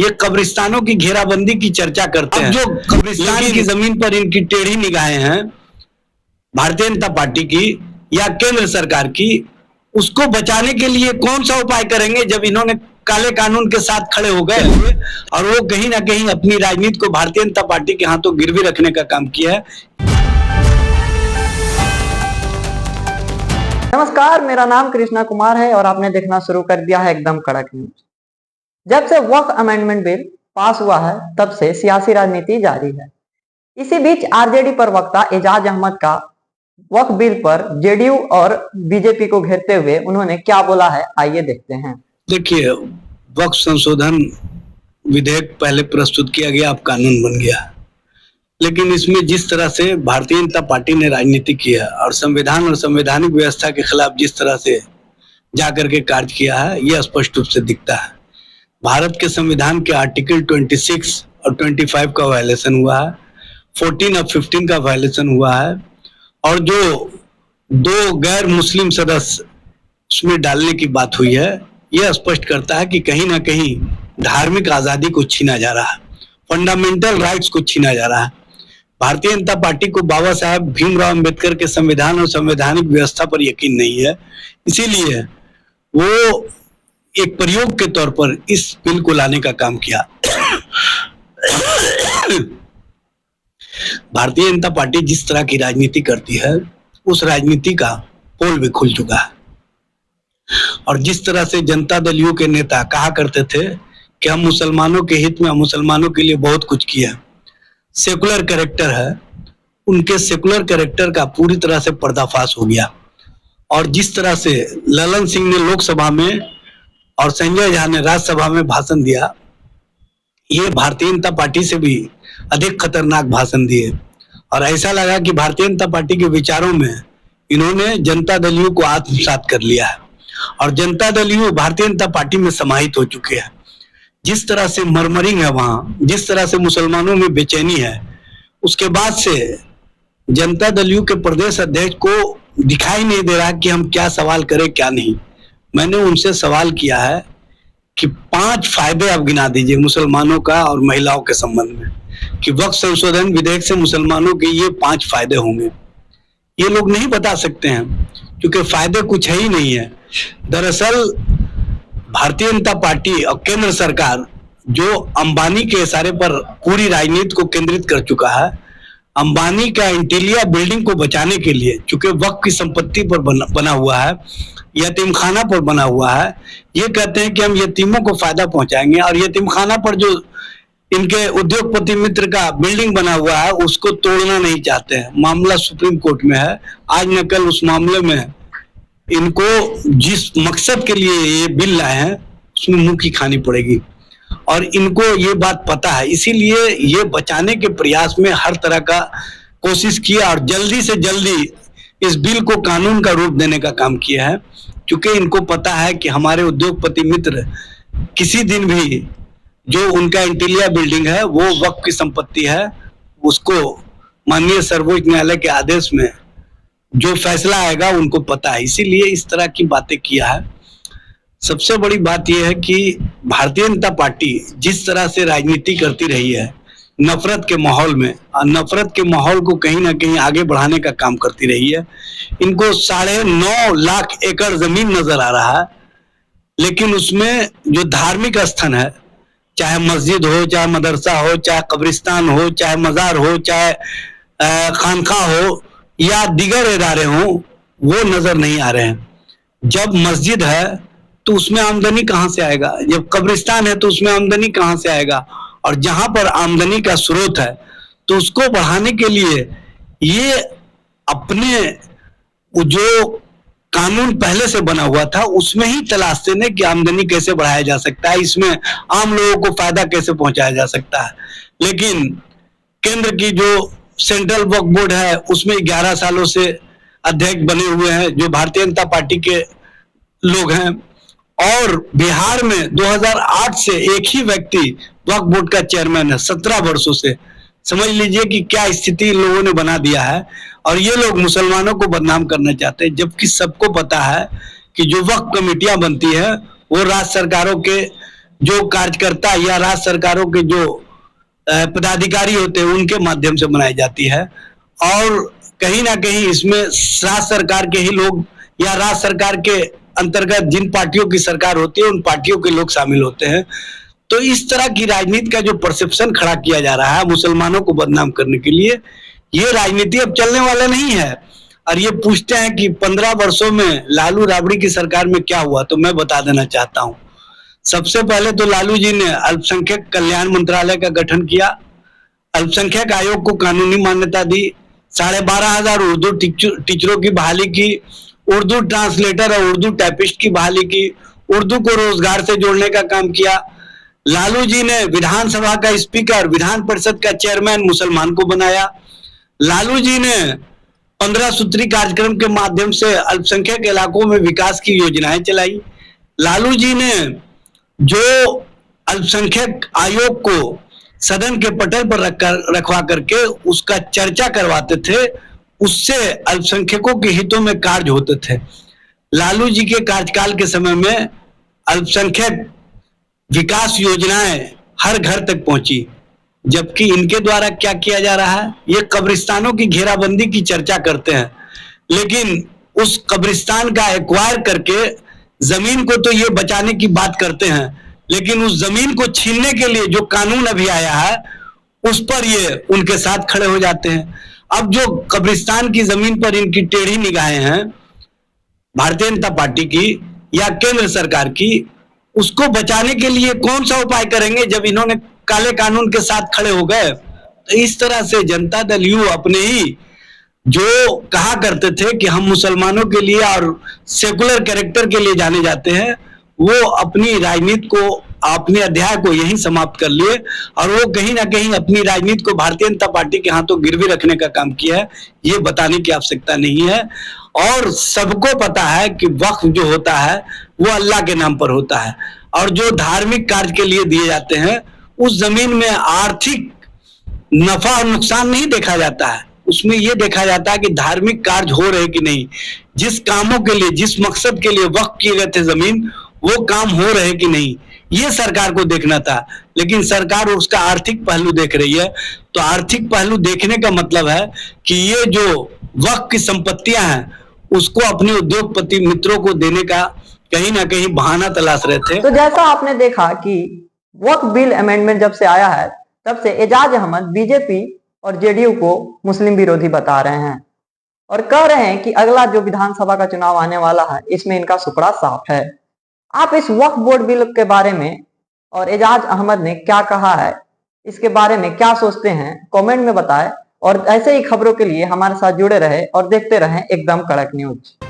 ये कब्रिस्तानों की घेराबंदी की चर्चा करते हैं। जो कब्रिस्तान की जमीन पर इनकी टेढ़ी निगाहें हैं भारतीय जनता पार्टी की या केंद्र सरकार की, उसको बचाने के लिए कौन सा उपाय करेंगे जब इन्होंने काले कानून के साथ खड़े हो गए और वो कहीं ना कहीं अपनी राजनीति को भारतीय जनता पार्टी के हाथों गिरवी रखने का काम किया है। नमस्कार, मेरा नाम कृष्णा कुमार है और आपने देखना शुरू कर दिया है एकदम कड़क न्यूज। जब से वक्फ अमेंडमेंट बिल पास हुआ है तब से सियासी राजनीति जारी है। इसी बीच आरजेडी प्रवक्ता एजाज अहमद का वक्फ बिल पर जेडीयू और बीजेपी को घेरते हुए उन्होंने क्या बोला है, आइए देखते हैं। देखिए, वक्फ संशोधन विधेयक पहले प्रस्तुत किया गया, अब कानून बन गया, लेकिन इसमें जिस तरह से भारतीय जनता पार्टी ने राजनीति किया और संविधान और संवैधानिक व्यवस्था के खिलाफ जिस तरह से जाकर के कार्य किया है, यह स्पष्ट रूप से दिखता है। भारत के संविधान के आर्टिकल 26 और 25 का वायलेशन हुआ है, 14 और 15 का वायलेशन हुआ है, और जो दो गैर मुस्लिम सदस्य उसमें डालने की बात हुई है, यह स्पष्ट करता है कि कहीं ना कहीं धार्मिक आजादी को छीना जा रहा है, फंडामेंटल राइट्स को छीना जा रहा है। भारतीय जनता पार्टी को बाबा साहब भीमराव अंबेडकर के संविधान और संवैधानिक व्यवस्था पर यकीन नहीं है, इसीलिए वो एक प्रयोग के तौर पर इस बिल को लाने का काम किया। भारतीय जनता पार्टी जिस तरह की राजनीति करती है, उस राजनीति का पोल भी खुल चुका है। और जिस तरह से जनता दल यू के नेता कहा करते थे कि हम मुसलमानों के हित में, हम मुसलमानों के लिए बहुत कुछ किया, सेकुलर कैरेक्टर है, उनके सेकुलर कैरेक्टर का पूरी तरह से पर्दाफाश हो गया। और जिस तरह से ललन सिंह ने लोकसभा में और संजय झा ने राज्यसभा में भाषण दिया, ये भारतीय जनता पार्टी से भी अधिक खतरनाक भाषण दिए, और ऐसा लगा कि भारतीय जनता पार्टी के विचारों में इन्होंने जनता दल यू को आत्मसात कर लिया है और जनता दल यू भारतीय जनता पार्टी में समाहित हो चुके हैं। जिस तरह से मरमरिंग है वहां, जिस तरह से मुसलमानों में बेचैनी है, उसके बाद से जनता दल यू के प्रदेश अध्यक्ष को दिखाई नहीं दे रहा कि हम क्या सवाल करें क्या नहीं। मैंने उनसे सवाल किया है कि 5 फायदे आप गिना दीजिए मुसलमानों का और महिलाओं के संबंध में, कि वक्फ संशोधन विधेयक से मुसलमानों के ये 5 फायदे होंगे। ये लोग नहीं बता सकते हैं क्योंकि फायदे कुछ है ही नहीं है। दरअसल भारतीय जनता पार्टी और केंद्र सरकार जो अंबानी के इशारे पर पूरी राजनीति को केंद्रित कर चुका है, अंबानी का इंटीरिया बिल्डिंग को बचाने के लिए, चूंकि वक्फ की संपत्ति पर बना हुआ है, यतीम खाना पर बना हुआ है, ये कहते हैं कि हम यतीमों को फायदा पहुंचाएंगे, और यतीम खाना पर जो इनके उद्योगपति मित्र का बिल्डिंग बना हुआ है उसको तोड़ना नहीं चाहते हैं। मामला सुप्रीम कोर्ट में है, आज न कल उस मामले में इनको जिस मकसद के लिए ये बिल लाए हैं उसमें मुंह की खानी पड़ेगी, और इनको ये बात पता है, इसीलिए ये बचाने के प्रयास में हर तरह का कोशिश किया और जल्दी से जल्दी इस बिल को कानून का रूप देने का काम किया है, क्योंकि इनको पता है कि हमारे उद्योगपति मित्र किसी दिन भी जो उनका इंटीरियर बिल्डिंग है वो वक्फ की संपत्ति है, उसको माननीय सर्वोच्च न्यायालय के आदेश में जो फैसला आएगा उनको पता है, इसीलिए इस तरह की बातें किया है। सबसे बड़ी बात यह है कि भारतीय जनता पार्टी जिस तरह से राजनीति करती रही है नफरत के माहौल में, और नफरत के माहौल को कहीं ना कहीं आगे बढ़ाने का काम करती रही है। इनको 9.5 लाख एकड़ जमीन नजर आ रहा है, लेकिन उसमें जो धार्मिक स्थान है, चाहे मस्जिद हो, चाहे मदरसा हो, चाहे कब्रिस्तान हो, चाहे मजार हो, चाहे खानका हो या दीगर इदारे हो, वो नजर नहीं आ रहे हैं। जब मस्जिद है तो उसमें आमदनी कहां से आएगा, जब कब्रिस्तान है तो उसमें आमदनी कहां से आएगा, और जहां पर आमदनी का स्रोत है तो उसको बढ़ाने के लिए ये अपने जो कानून पहले से बना हुआ था उसमें ही तलाशते ने कि आमदनी कैसे बढ़ाया जा सकता है, इसमें आम लोगों को फायदा कैसे पहुंचाया जा सकता है। लेकिन केंद्र की जो सेंट्रल वक्फ बोर्ड है उसमें 11 सालों से अध्यक्ष बने हुए हैं जो भारतीय जनता पार्टी के लोग हैं, और बिहार में 2008 से एक ही व्यक्ति वक्फ बोर्ड का चेयरमैन है 17 वर्षों से। समझ लीजिए कि क्या स्थिति इन लोगों ने बना दिया है, और ये लोग मुसलमानों को बदनाम करना चाहते हैं, जबकि सबको पता है कि जो वक्फ कमेटियां बनती है वो राज्य सरकारों के जो कार्यकर्ता या राज्य सरकारों के जो पदाधिकारी होते हैं उनके माध्यम से बनाई जाती है। और कहीं ना कहीं इसमें राज्य सरकार के ही लोग या राज्य सरकार के अंतर्गत जिन पार्टियों की सरकार होती है उन पार्टियों के लोग शामिल होते हैं। तो इस तरह की राजनीति का जो परसेप्शन खड़ा किया जा रहा है मुसलमानों को बदनाम करने के लिए, ये राजनीति अब चलने वाला नहीं है। और ये पूछते हैं कि 15 वर्षों में लालू राबड़ी की सरकार में क्या हुआ, तो मैं बता देना चाहता हूं। सबसे पहले तो लालू जी ने अल्पसंख्यक कल्याण मंत्रालय का गठन किया, अल्पसंख्यक आयोग को कानूनी मान्यता दी, 12,500 उर्दू टीचरों की बहाली की, उर्दू ट्रांसलेटर और उर्दू टाइपिस्ट की बहाली की, उर्दू को रोजगार से जोड़ने का काम किया। लालू जी ने विधानसभा का स्पीकर, विधान परिषद का चेयरमैन मुसलमान को बनाया। लालू जी ने 15 सूत्री कार्यक्रम के माध्यम से अल्पसंख्यक इलाकों में विकास की योजनाएं चलाई। लालू जी ने जो अल्पसंख्यक आयोग को सदन के पटल पर रखवा करके उसका चर्चा करवाते थे, उससे अल्पसंख्यकों के हितों में कार्य होते थे। लालू जी के कार्यकाल के समय में अल्पसंख्यक विकास योजनाएं हर घर तक पहुंची, जबकि इनके द्वारा क्या किया जा रहा है, ये कब्रिस्तानों की घेराबंदी की चर्चा करते हैं, लेकिन उस कब्रिस्तान का एक्वायर करके जमीन को तो ये बचाने की बात करते हैं, लेकिन उस जमीन को छीनने के लिए जो कानून अभी आया है उस पर ये उनके साथ खड़े हो जाते हैं। अब जो कब्रिस्तान की जमीन पर इनकी टेढ़ी निगाहें हैं भारतीय जनता पार्टी की या केंद्र सरकार की, उसको बचाने के लिए कौन सा उपाय करेंगे जब इन्होंने काले कानून के साथ खड़े हो गए। तो इस तरह से जनता दल यू अपने ही जो कहा करते थे कि हम मुसलमानों के लिए और सेकुलर कैरेक्टर के लिए जाने जाते हैं, वो अपनी राजनीति को, अपने अध्याय को यहीं समाप्त कर लिए और वो कहीं ना कहीं अपनी राजनीति को भारतीय जनता पार्टी के हाथों गिरवी रखने का काम किया है। ये बताने की आवश्यकता नहीं है और सबको पता है कि वक्फ जो होता है वो अल्लाह के नाम पर होता है और जो धार्मिक कार्य के लिए दिए जाते हैं उस जमीन में आर्थिक नफा और नुकसान नहीं देखा जाता है, उसमें यह देखा जाता है कि धार्मिक कार्य हो रहे कि नहीं, जिस कामों के लिए, जिस मकसद के लिए वक्फ किए गए थे जमीन, वो काम हो रहे कि नहीं, ये सरकार को देखना था। लेकिन सरकार उसका आर्थिक पहलू देख रही है। तो आर्थिक पहलू देखने का मतलब है कि ये जो वक्फ की संपत्तियां हैं उसको अपने उद्योगपति मित्रों को देने का कहीं ना कहीं बहाना तलाश रहे थे। तो जैसा आपने देखा कि वक्फ बिल अमेंडमेंट जब से आया है तब से एजाज अहमद बीजेपी और जेडीयू को मुस्लिम विरोधी बता रहे हैं और कह रहे हैं कि अगला जो विधानसभा का चुनाव आने वाला है इसमें इनका सुपड़ा साफ है। आप इस वक्फ बोर्ड बिल के बारे में और एजाज अहमद ने क्या कहा है इसके बारे में क्या सोचते हैं कमेंट में बताएं और ऐसे ही खबरों के लिए हमारे साथ जुड़े रहे और देखते रहें एकदम कड़क न्यूज।